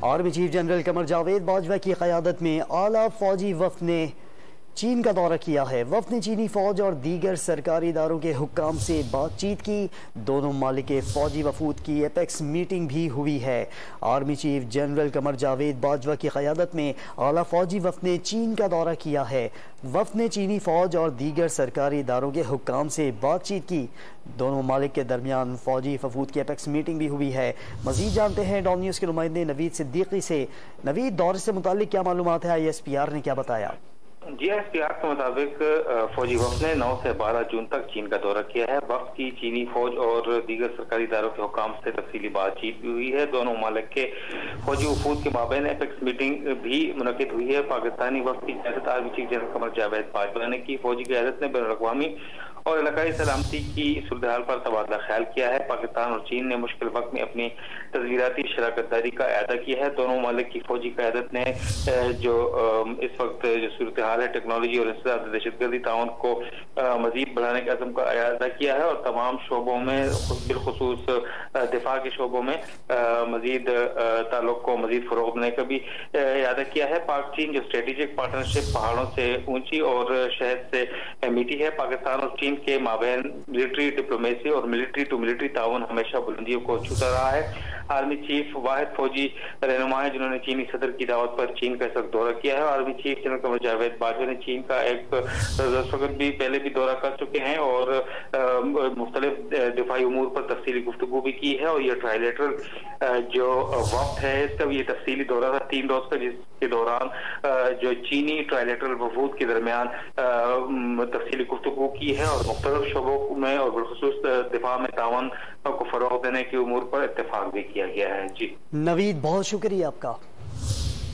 Army chief general Qamar Javed Bajwa की क़यादत में आला फौजी वफ़द ने चीन का दौरा किया है। वफ़द ने चीनी फ़ौज और दीगर सरकारी इदारों के हुक्काम से बातचीत की। दोनों ममालिक के फ़ौजी वफूद की एपेक्स मीटिंग भी हुई है। Army chief general Qamar Javed Bajwa की क़यादत में आला फ़ौजी वफ़द ने चीन का दौरा किया है। वफ़द ने चीनी फ़ौज और दीगर सरकारी इदारों के हुक्काम से बातचीत की। दोनों ममालिक के दरमियान फ़ौजी वफूद की एपेक्स मीटिंग भी हुई है। मज़ीद जानते हैं डॉन न्यूज़ के नुमाइंदे नवीद सिद्दीकी से। नवीद, दौरे से मुताल्लिक क्या मालूमात है? ISPR ने क्या बताया? जी, ISPR के मुताबिक फौजी वफ़द ने 9 से 12 जून तक चीन का दौरा किया है। वफ़द की चीनी फौज और दीगर सरकारी इदारों के हुक्काम से तफसीली बातचीत भी हुई है। दोनों ममालिक के फौजी वफूद के माबैन एपेक्स मीटिंग भी मुनक़िद हुई है। पाकिस्तानी वफ़द की क़यादत army chief general Qamar Javed Bajwa ने की। फौजी क़यादत ने बैनुल-अक़वामी और इलाकाई सलामती की सूरत हाल पर तबादला ख्याल किया है। पाकिस्तान और चीन ने मुश्किल वक्त में अपनी तस्वीराती शराकत दारी का अदा किया है। दोनों ममालिक की फौजी क़यादत ने जो इस वक्त जो सूरत हाल है, टेक्नोलॉजी और दहशतगर्दी ताउन को मजीद बढ़ाने के अज़म का अदा किया है और तमाम शोबों में बिलखुसूस दिफा के शोबों में मजीद ताल्लुक को मजीद फ़रोग़ देने का भी अदा किया है। पाक चीन जो स्ट्रेटेजिक पार्टनरशिप पहाड़ों से ऊंची और शहद से मीठी है। पाकिस्तान और चीन के माबैन मिलिट्री डिप्लोमेसी और मिलिट्री टू मिलिट्री ताउन हमेशा बुलंदियों को छूता रहा है। आर्मी चीफ वाहिद फौजी रहनुमा है जिन्होंने चीनी सदर की दावत पर चीन का इस वक्त दौरा किया है। Army chief general Qamar Javed Bajwa ने चीन का एक वक्त भी पहले भी दौरा कर चुके हैं और मुख्तलिफ दिफाई उमूर पर तफसीली गुफ्तगू भी की है। और ये ट्राइलेटरल जो वक्त है इसका भी ये तफसीली दौरा था 3 रोज का, जिसके दौरान जो चीनी ट्राइलेटरल वफूद के दरमियान तफसीली गुफ्तगू की है और मुख्तलिफ शोबों में और बिलखुसूस दिफा में तावन को फरोग़ देने की उमूर पर इत्तेफाक भी किया गया है। जी नवीद, बहुत शुक्रिया आपका।